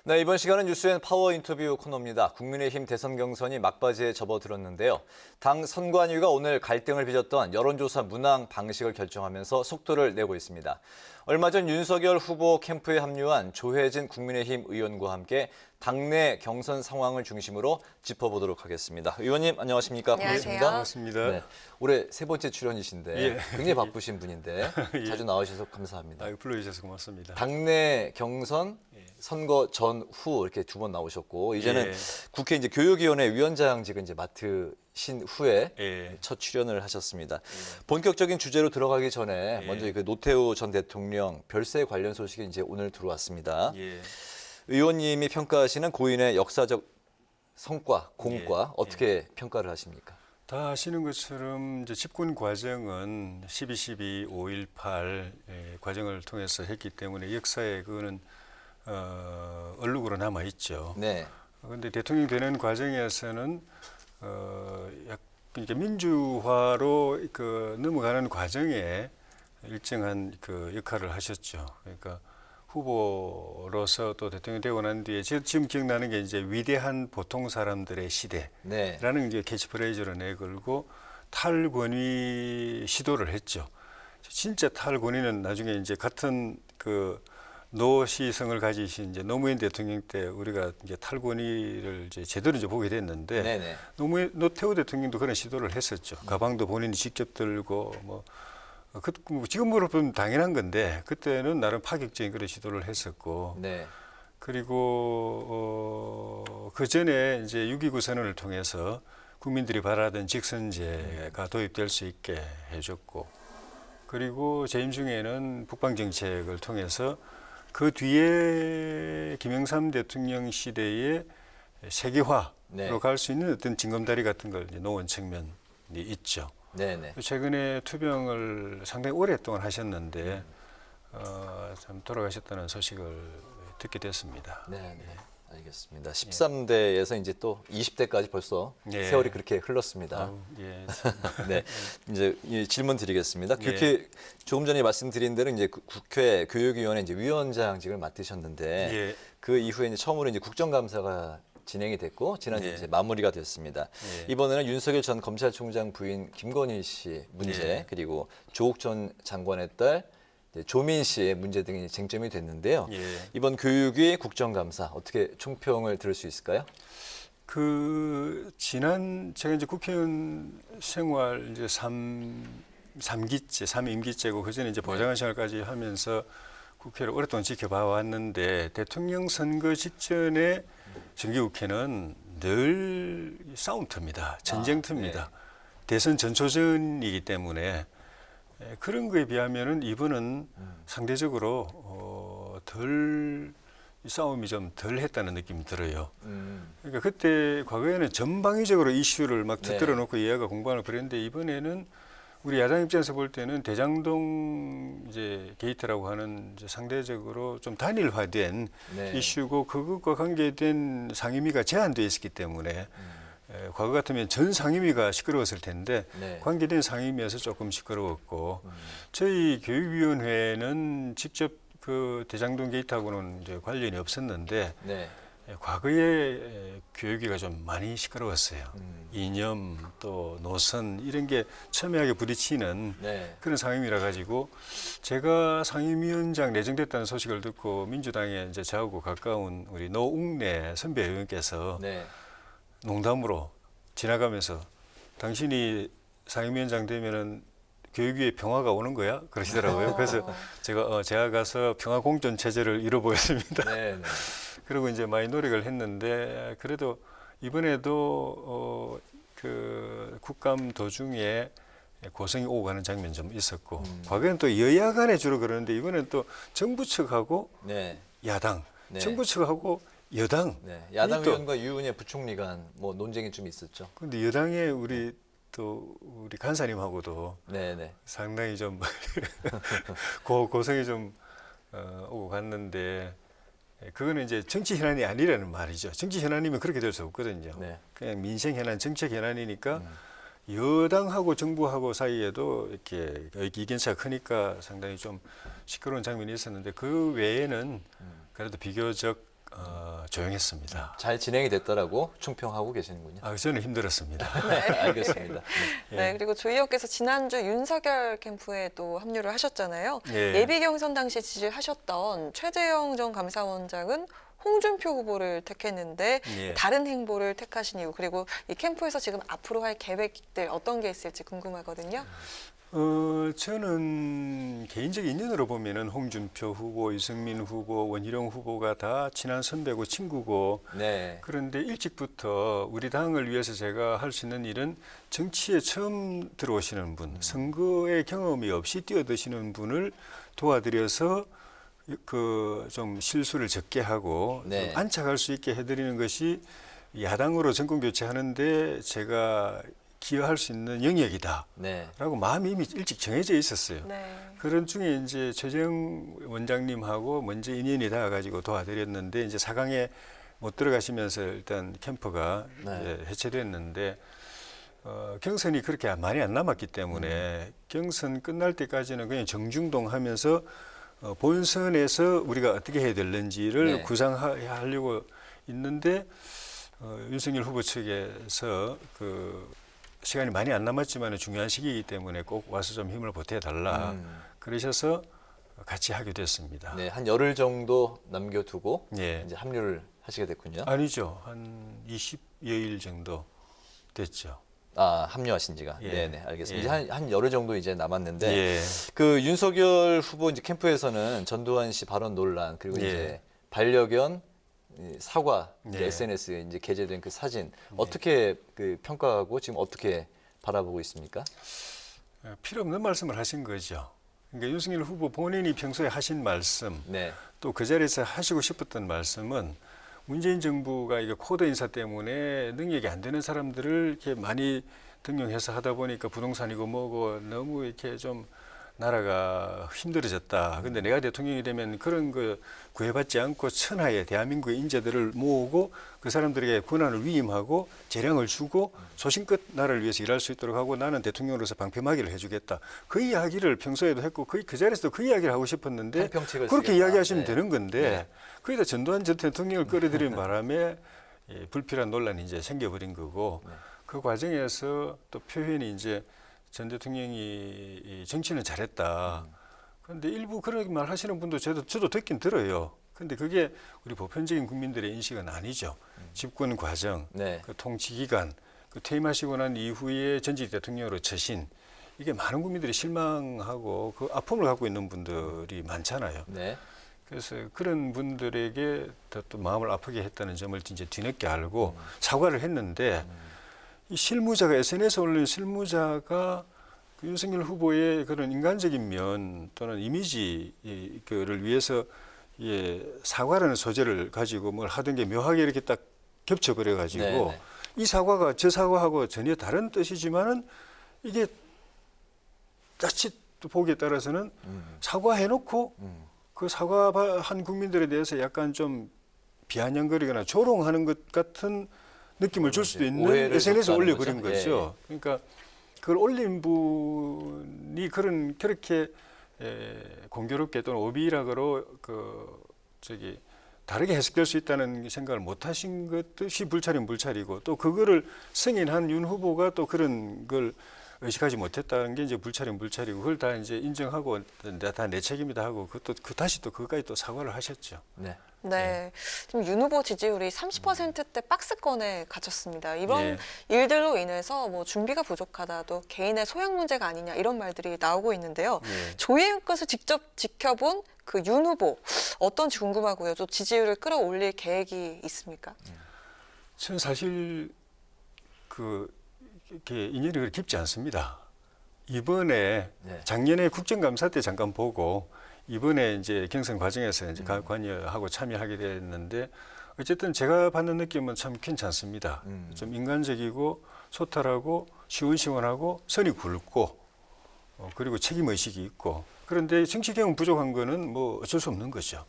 네, 이번 시간은 뉴스엔 파워 인터뷰 코너입니다. 국민의힘 대선 경선이 막바지에 접어들었는데요. 당 선관위가 오늘 갈등을 빚었던 여론조사 문항 방식을 결정하면서 속도를 내고 있습니다. 얼마 전 윤석열 후보 캠프에 합류한 조혜진 국민의힘 의원과 함께 당내 경선 상황을 중심으로 짚어보도록 하겠습니다. 의원님 안녕하십니까? 안녕하세요. 반갑습니다. 네, 올해 세 번째 출연이신데 예. 굉장히 바쁘신 분인데 예. 자주 나와주셔서 감사합니다. 불러주셔서 고맙습니다. 당내 경선 선거 전후 이렇게 두 번 나오셨고 이제는 예. 국회 이제 교육위원회 위원장직을 이제 맡으신 후에 예. 첫 출연을 하셨습니다. 본격적인 주제로 들어가기 전에 예. 먼저 그 노태우 전 대통령 별세 관련 소식이 이제 오늘 들어왔습니다. 예. 의원님이 평가하시는 고인의 역사적 성과, 공과 예. 어떻게 평가를 하십니까? 다 아시는 것처럼 이제 집권 과정은 12.12, 5.18 과정을 통해서 했기 때문에 역사에 그거는 얼룩으로 남아 있죠. 네. 그런데 대통령 되는 과정에서는 그러니까 민주화로 넘어가는 과정에 일정한 그 역할을 하셨죠. 그러니까 후보로서 또 대통령 되고 난 뒤에 지금 기억나는 게 이제 위대한 보통 사람들의 시대라는 네. 이제 캐치프레이즈로 내걸고 탈권위 시도를 했죠. 진짜 탈권위는 나중에 이제 같은 그 노시성을 가지신 이제 노무현 대통령 때 우리가 이제 탈권위를 이제 제대로 이제 보게 됐는데 네네. 노태우 대통령도 그런 시도를 했었죠. 가방도 본인이 직접 들고 지금으로 보면 당연한 건데 그때는 나름 파격적인 그런 시도를 했었고 네. 그리고 그 전에 이제 6.29 선언을 통해서 국민들이 바라던 직선제가 도입될 수 있게 해줬고 그리고 재임 중에는 북방 정책을 통해서 그 뒤에 김영삼 대통령 시대의 세계화로 네. 갈 수 있는 어떤 징검다리 같은 걸 이제 놓은 측면이 있죠. 네네. 최근에 투병을 상당히 오랫동안 하셨는데 참 돌아가셨다는 소식을 듣게 됐습니다. 네. 알겠습니다. 13대에서 이제 또 20대까지 벌써 예. 세월이 그렇게 흘렀습니다. 아우, 예. 네, 이제 질문 드리겠습니다. 예. 그렇게 조금 전에 말씀드린 대로 이제 국회 교육위원회 이제 위원장직을 맡으셨는데 예. 그 이후에 이제 처음으로 이제 국정감사가 진행이 됐고 지난주 예. 이제 마무리가 됐습니다. 예. 이번에는 윤석열 전 검찰총장 부인 김건희 씨 문제 예. 그리고 조국 전 장관의 딸 조민 씨의 문제 등이 쟁점이 됐는데요. 예. 이번 교육위 국정감사 어떻게 총평을 들을 수 있을까요? 제가 이제 국회의원 생활 이제 3임기째고 그전에 이제 보좌관 생활까지 하면서 국회를 오랫동안 지켜봐 왔는데 대통령 선거 직전에 정기국회는 늘 싸움터입니다. 전쟁터입니다. 대선 전초전이기 때문에 그런 거에 비하면은 이번은 상대적으로 싸움이 좀 덜 했다는 느낌이 들어요. 그러니까 그때 과거에는 전방위적으로 이슈를 막 터뜨려 놓고 이해가 공방을 벌였는데 이번에는 우리 야당 입장에서 볼 때는 대장동 이제 게이트라고 하는 이제 상대적으로 좀 단일화된 이슈고 그것과 관계된 상임위가 제한되어 있었기 때문에 과거 같으면 전 상임위가 시끄러웠을 텐데 관계된 상임위에서 조금 시끄러웠고 저희 교육위원회는 직접 그 대장동 게이트하고는 이제 관련이 없었는데 과거에 교육위가 좀 많이 시끄러웠어요. 이념 또 노선 이런 게 첨예하게 부딪히는 그런 상임위라 가지고 제가 상임위원장 내정됐다는 소식을 듣고 민주당에 이제 저하고 가까운 우리 노웅래 선배 의원께서 농담으로 지나가면서 당신이 상임위원장 되면은 교육위에 평화가 오는 거야? 그러시더라고요. 그래서 제가 가서 평화 공존 체제를 이뤄보였습니다. 그리고 이제 많이 노력을 했는데 그래도 이번에도 그 국감 도중에 고성이 오고 가는 장면 좀 있었고 과거에는 또 여야 간에 주로 그러는데 이번에는 또 정부 측하고 야당, 정부 측하고 여당. 야당 의원과 유은혜 부총리 간 뭐 논쟁이 좀 있었죠. 그런데 여당에 우리 간사님하고도 상당히 좀 고성이 좀 오고 갔는데 그거는 이제 정치 현안이 아니라는 말이죠. 정치 현안이면 그렇게 될 수 없거든요. 그냥 민생 현안, 정책 현안이니까 여당하고 정부하고 사이에도 이렇게 이견차가 크니까 상당히 좀 시끄러운 장면이 있었는데 그 외에는 그래도 비교적 조용했습니다. 잘 진행이 됐다라고 충평하고 계시는군요. 저는 힘들었습니다. 알겠습니다. 네, 그리고 조 의원께서 지난주 윤석열 캠프에 또 합류를 하셨잖아요. 예. 예비 경선 당시 지지하셨던 최재형 전 감사원장은 홍준표 후보를 택했는데 예. 다른 행보를 택하신 이유, 그리고 이 캠프에서 지금 앞으로 할 계획들 어떤 게 있을지 궁금하거든요. 저는 개인적 인연으로 보면은 홍준표 후보, 유승민 후보, 원희룡 후보가 다 친한 선배고 친구고 네. 그런데 일찍부터 우리 당을 위해서 제가 할 수 있는 일은 정치에 처음 들어오시는 분, 선거에 경험이 없이 뛰어드시는 분을 도와드려서 그 좀 실수를 적게 하고 네. 좀 안착할 수 있게 해드리는 것이 야당으로 정권 교체하는데 제가 기여할 수 있는 영역이다. 네. 라고 마음이 이미 일찍 정해져 있었어요. 네. 그런 중에 이제 최재형 원장님하고 먼저 인연이 닿아가지고 도와드렸는데 이제 4강에 못 들어가시면서 일단 캠프가 네. 이제 해체됐는데 경선이 그렇게 많이 안 남았기 때문에 경선 끝날 때까지는 그냥 정중동 하면서 본선에서 우리가 어떻게 해야 될는지를 네. 구상하려고 있는데 윤석열 후보 측에서 그 시간이 많이 안 남았지만 중요한 시기이기 때문에 꼭 와서 좀 힘을 보태달라 그러셔서 같이 하게 됐습니다. 네, 한 열흘 정도 남겨두고 예. 이제 합류를 하시게 됐군요. 아니죠. 한 20여일 정도 됐죠. 합류하신 지가. 예. 네, 네, 알겠습니다. 예. 이제 한 열흘 정도 이제 남았는데 예. 그 윤석열 후보 이제 캠프에서는 전두환 씨 발언 논란 그리고 예. 이제 반려견 사과 이제 예. SNS에 이제 게재된 그 사진 어떻게 그 평가하고 지금 어떻게 바라보고 있습니까? 필요 없는 말씀을 하신 거죠. 그러니까 윤석열 후보 본인이 평소에 하신 말씀 네. 또 그 자리에서 하시고 싶었던 말씀은 문재인 정부가 이게 코드 인사 때문에 능력이 안 되는 사람들을 이렇게 많이 등용해서 하다 보니까 부동산이고 뭐고 너무 이렇게 좀 나라가 힘들어졌다. 근데 내가 대통령이 되면 그런 거 구애받지 않고 천하의 대한민국의 인재들을 모으고 그 사람들에게 권한을 위임하고 재량을 주고 소신껏 나라를 위해서 일할 수 있도록 하고 나는 대통령으로서 방패막이를 해주겠다. 그 이야기를 평소에도 했고 그 자리에서도 그 이야기를 하고 싶었는데 한평책을 그렇게 쓰겠다. 이야기하시면 네. 되는 건데 네. 거기다 전두환 전 대통령을 끌어들인 바람에 불필요한 논란이 이제 생겨버린 거고 그 과정에서 또 표현이 이제 전 대통령이 정치는 잘했다. 그런데 일부 그런 말 하시는 분도 저도 듣긴 들어요. 근데 그게 우리 보편적인 국민들의 인식은 아니죠. 집권 과정, 네. 그 통치 기간, 그 퇴임하시고 난 이후에 전직 대통령으로 처신 이게 많은 국민들이 실망하고 그 아픔을 갖고 있는 분들이 많잖아요. 네. 그래서 그런 분들에게 또 마음을 아프게 했다는 점을 이제 뒤늦게 알고 사과를 했는데 이 실무자가 SNS에 올린 실무자가 그 윤석열 후보의 그런 인간적인 면 또는 이미지를 위해서 사과라는 소재를 가지고 뭘 하던 게 묘하게 이렇게 딱 겹쳐버려 가지고 네네. 이 사과가 저 사과하고 전혀 다른 뜻이지만은 이게 자칫 보기에 따라서는 사과해놓고 그 사과한 국민들에 대해서 약간 좀 비아냥거리거나 조롱하는 것 같은 느낌을 줄 수도 있는 오해를 SNS에 줬다는 올려버린 거죠? 거죠. 그러니까 그걸 올린 분이 그렇게 공교롭게 또는 오비락으로 다르게 해석될 수 있다는 생각을 못 하신 것이 불찰이면 불찰이고 또 그거를 승인한 윤 후보가 또 그런 걸 의식하지 못했다는 게 이제 불찰이면 불찰이고 그걸 다 이제 인정하고 다 내 책임이다 하고 다시 또 그것까지 또 사과를 하셨죠. 네. 네, 지금 윤 후보 지지율이 30%대 박스권에 갇혔습니다. 이번 예. 일들로 인해서 뭐 준비가 부족하다, 또 개인의 소양 문제가 아니냐 이런 말들이 나오고 있는데요. 예. 조혜영 것을 직접 지켜본 그 윤 후보 어떤지 궁금하고요. 또 지지율을 끌어올릴 계획이 있습니까? 저는 사실 이렇게 인연이 그렇게 깊지 않습니다. 이번에 네. 작년에 국정감사 때 잠깐 보고 이번에 이제 경선 과정에서 이제 관여하고 참여하게 됐는데 어쨌든 제가 받는 느낌은 참 괜찮습니다. 좀 인간적이고 소탈하고 시원시원하고 선이 굵고 그리고 책임 의식이 있고 그런데 정치 경험 부족한 거는 뭐 어쩔 수 없는 거죠.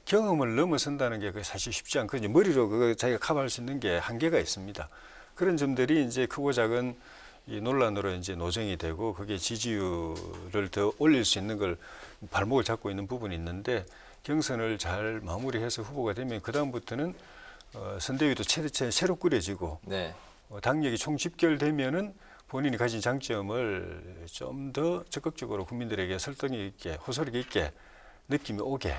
경험을 넘어선다는 게 사실 쉽지 않거든요. 머리로 그거 자기가 커버할 수 있는 게 한계가 있습니다. 그런 점들이 이제 크고 작은 이 논란으로 이제 노정이 되고 그게 지지율을 더 올릴 수 있는 걸 발목을 잡고 있는 부분이 있는데 경선을 잘 마무리해서 후보가 되면 그 다음부터는 선대위도 새로 꾸려지고 네. 당력이 총집결되면은 본인이 가진 장점을 좀 더 적극적으로 국민들에게 설득력 있게 호소력 있게 느낌이 오게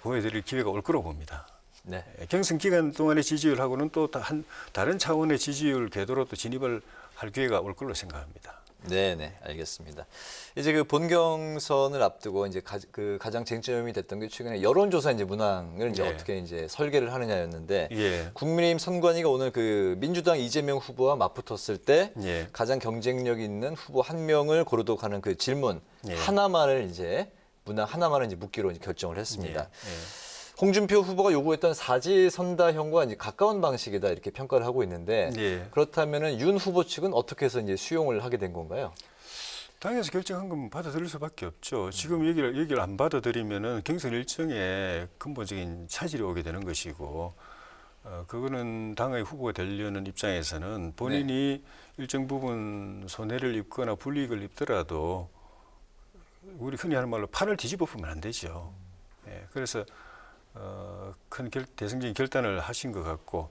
보여드릴 기회가 올 거로 봅니다. 네. 경선 기간 동안의 지지율하고는 또 다른 차원의 지지율 궤도로 또 진입을 할 기회가 올 걸로 생각합니다. 네, 알겠습니다. 이제 그 본경선을 앞두고 이제 가장 쟁점이 됐던 게 최근에 여론조사 이제 문항을 이제 어떻게 이제 설계를 하느냐였는데 국민의힘 선관위가 오늘 그 민주당 이재명 후보와 맞붙었을 때 가장 경쟁력 있는 후보 한 명을 고르도록 하는 그 질문 하나만을 이제 문항 하나만을 이제 묻기로 이제 결정을 했습니다. 홍준표 후보가 요구했던 사지선다형과 이제 가까운 방식이다 이렇게 평가를 하고 있는데 그렇다면은 윤 후보 측은 어떻게 해서 이제 수용을 하게 된 건가요? 당에서 결정한 건 받아들일 수밖에 없죠. 지금 얘기를 안 받아들이면은 경선 일정에 근본적인 차질이 오게 되는 것이고, 그거는 당의 후보가 되려는 입장에서는 본인이 일정 부분 손해를 입거나 불이익을 입더라도 우리 흔히 하는 말로 판을 뒤집어 보면 안 되죠. 그래서 큰 대승적인 결단을 하신 것 같고,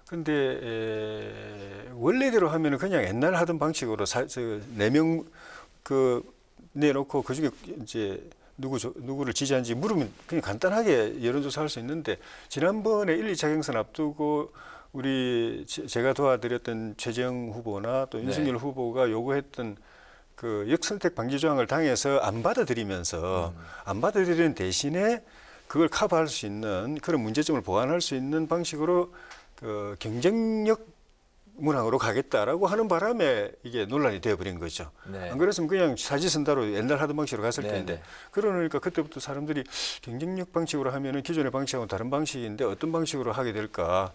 근데 원래대로 하면은 그냥 옛날 하던 방식으로 4명 내놓고 그 중에 이제 누구를 지지하는지 물으면 그냥 간단하게 여론조사할 수 있는데, 지난번에 1, 2차 경선 앞두고 제가 도와드렸던 최재형 후보나 또 윤석열 후보가 요구했던 그 역선택 방지 조항을 당해서 안 받아들이면서 안 받아들이는 대신에 그걸 커버할 수 있는 그런 문제점을 보완할 수 있는 방식으로 그 경쟁력 문항으로 가겠다라고 하는 바람에 이게 논란이 되어버린 거죠. 안 그랬으면 그냥 사지선다로 옛날 하던 방식으로 갔을 텐데, 그러니까 그때부터 사람들이 경쟁력 방식으로 하면은 기존의 방식하고 다른 방식인데 어떤 방식으로 하게 될까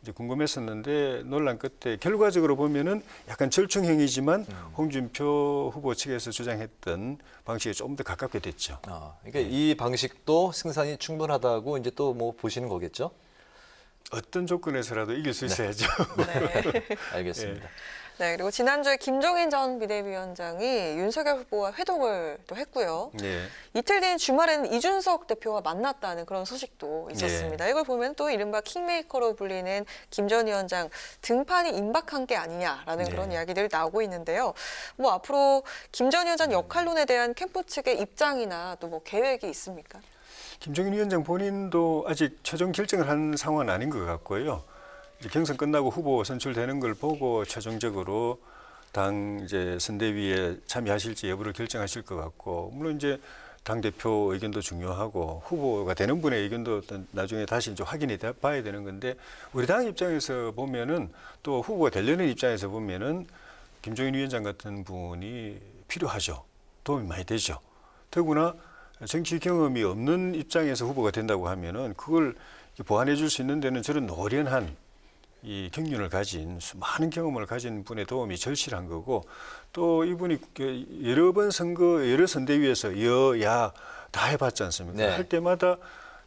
이제 궁금했었는데, 논란 끝에 결과적으로 보면은 약간 절충형이지만 홍준표 후보 측에서 주장했던 방식에 조금 더 가깝게 됐죠. 그러니까 이 방식도 승산이 충분하다고 이제 또 뭐 보시는 거겠죠? 어떤 조건에서라도 이길 수 있어야죠. 알겠습니다. 네, 그리고 지난주에 김종인 전 비대위원장이 윤석열 후보와 회동을 또 했고요. 이틀 뒤인 주말에는 이준석 대표와 만났다는 그런 소식도 있었습니다. 이걸 보면 또 이른바 킹메이커로 불리는 김 전 위원장 등판이 임박한 게 아니냐라는 그런 이야기들이 나오고 있는데요. 뭐 앞으로 김 전 위원장 역할론에 대한 캠프 측의 입장이나 또 뭐 계획이 있습니까? 김종인 위원장 본인도 아직 최종 결정을 한 상황은 아닌 것 같고요. 이제 경선 끝나고 후보 선출되는 걸 보고 최종적으로 당 이제 선대위에 참여하실지 여부를 결정하실 것 같고, 물론 이제 당 대표 의견도 중요하고 후보가 되는 분의 의견도 나중에 다시 이제 확인해 봐야 되는 건데, 우리 당 입장에서 보면은 또 후보가 되려는 입장에서 보면은 김종인 위원장 같은 분이 필요하죠. 도움이 많이 되죠. 더구나 정치 경험이 없는 입장에서 후보가 된다고 하면은 그걸 보완해 줄 수 있는 데는 저런 노련한 이 경륜을 가진 많은 경험을 가진 분의 도움이 절실한 거고, 또 이분이 여러 번 여러 선대위에서 여야 다 해봤지 않습니까? 할 때마다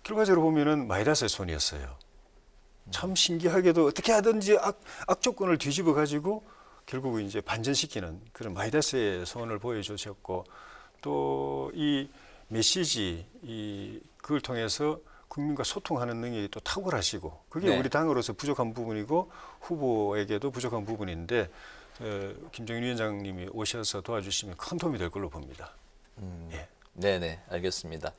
결과적으로 보면은 마이다스의 손이었어요. 참 신기하게도 어떻게 하든지 악조건을 뒤집어 가지고 결국 이제 반전시키는 그런 마이다스의 손을 보여주셨고, 또 이 메시지 그걸 통해서 국민과 소통하는 능력이 또 탁월하시고, 그게 우리 당으로서 부족한 부분이고 후보에게도 부족한 부분인데, 김종인 위원장님이 오셔서 도와주시면 큰 도움이 될 걸로 봅니다. 네네, 알겠습니다.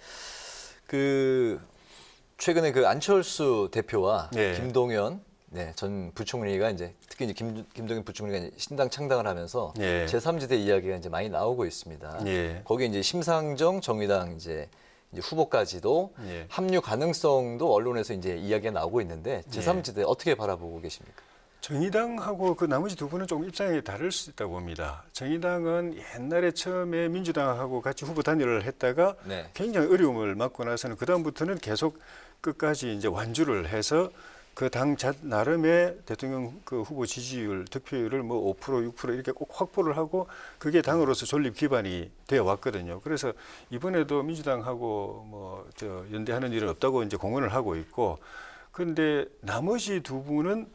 최근에 안철수 대표와 김동연 전 부총리가 이제 특히 이제 김동연 부총리가 이제 신당 창당을 하면서 제3지대 이야기가 이제 많이 나오고 있습니다. 거기에 이제 심상정 정의당 이제 후보까지도 합류 가능성도 언론에서 이제 이야기가 나오고 있는데, 제3지대 어떻게 바라보고 계십니까? 정의당하고 그 나머지 두 분은 조금 입장이 다를 수 있다고 봅니다. 정의당은 옛날에 처음에 민주당하고 같이 후보 단일을 했다가 굉장히 어려움을 맞고 나서는 그다음부터는 계속 끝까지 이제 완주를 해서 그 당 나름의 대통령 그 후보 지지율, 득표율을 뭐 5%, 6% 이렇게 꼭 확보를 하고 그게 당으로서 존립 기반이 되어 왔거든요. 그래서 이번에도 민주당하고 뭐 연대하는 일은 없다고 이제 공언을 하고 있고, 그런데 나머지 두 분은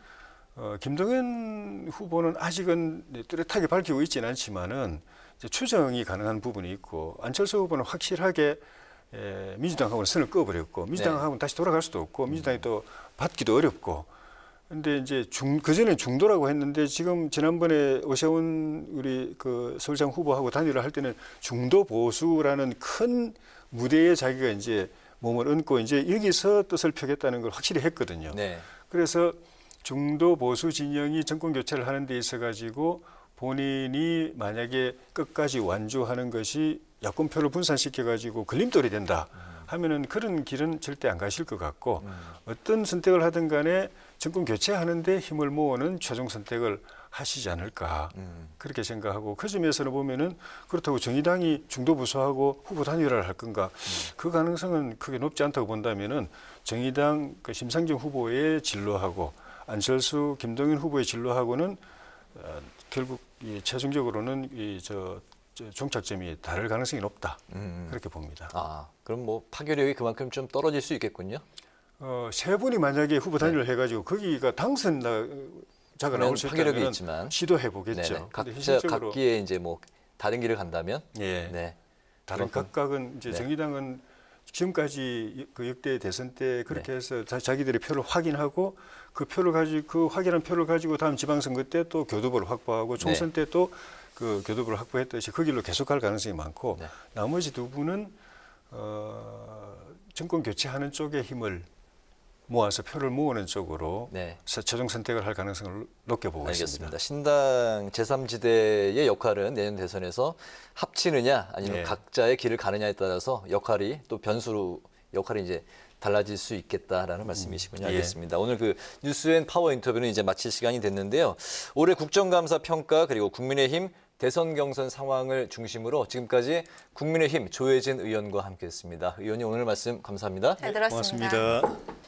김동연 후보는 아직은 뚜렷하게 밝히고 있지는 않지만은 이제 추정이 가능한 부분이 있고, 안철수 후보는 확실하게 민주당하고는 선을 그어버렸고, 민주당하고는 다시 돌아갈 수도 없고, 민주당이 또 받기도 어렵고, 근데 이제 그전에 중도라고 했는데 지금 지난번에 오세훈 우리 그 서울시장 후보하고 단일화 할 때는 중도 보수라는 큰 무대에 자기가 이제 몸을 얹고 이제 여기서 뜻을 펴겠다는 걸 확실히 했거든요. 네. 그래서 중도 보수 진영이 정권 교체를 하는 데 있어 가지고 본인이 만약에 끝까지 완주하는 것이 야권표를 분산시켜 가지고 걸림돌이 된다 하면은 그런 길은 절대 안 가실 것 같고 어떤 선택을 하든 간에 정권 교체하는데 힘을 모으는 최종 선택을 하시지 않을까 그렇게 생각하고 그 점에서는 보면은 그렇다고 정의당이 중도 보수하고 후보 단일화를 할 건가 그 가능성은 크게 높지 않다고 본다면은 정의당 그 심상정 후보의 진로하고 안철수, 김동연 후보의 진로하고는 결국 최종적으로는 종착점이 다를 가능성이 높다 그렇게 봅니다. 아, 그럼 뭐 파괴력이 그만큼 좀 떨어질 수 있겠군요. 세 분이 만약에 후보 단일을 해가지고 거기가 당선자가 나올 수 파괴력이 있다면 있지만 시도해 보겠죠. 각기에 이제 뭐 다른 길을 간다면, 예, 네. 다른 각각은 이제 네. 정의당은 지금까지 그 역대 대선 때 그렇게 해서 자기들의 표를 확인하고 그 표를 가지고 그 확인한 표를 가지고 다음 지방선거 때 또 교두보를 확보하고 총선 때 또 그 교두보를 확보했듯이 그 길로 계속할 가능성이 많고 나머지 두 분은 정권 교체하는 쪽에 힘을 모아서 표를 모으는 쪽으로 최종 선택을 할 가능성을 높게 보고 알겠습니다. 있습니다. 신당 제3지대의 역할은 내년 대선에서 합치느냐 아니면 각자의 길을 가느냐에 따라서 역할이 또 변수로 역할이 이제 달라질 수 있겠다라는 말씀이시군요. 알겠습니다. 오늘 그 뉴스앤파워 인터뷰는 이제 마칠 시간이 됐는데요. 올해 국정감사 평가 그리고 국민의힘 대선 경선 상황을 중심으로 지금까지 국민의힘 조혜진 의원과 함께했습니다. 의원님 오늘 말씀 감사합니다. 잘 들었습니다. 고맙습니다.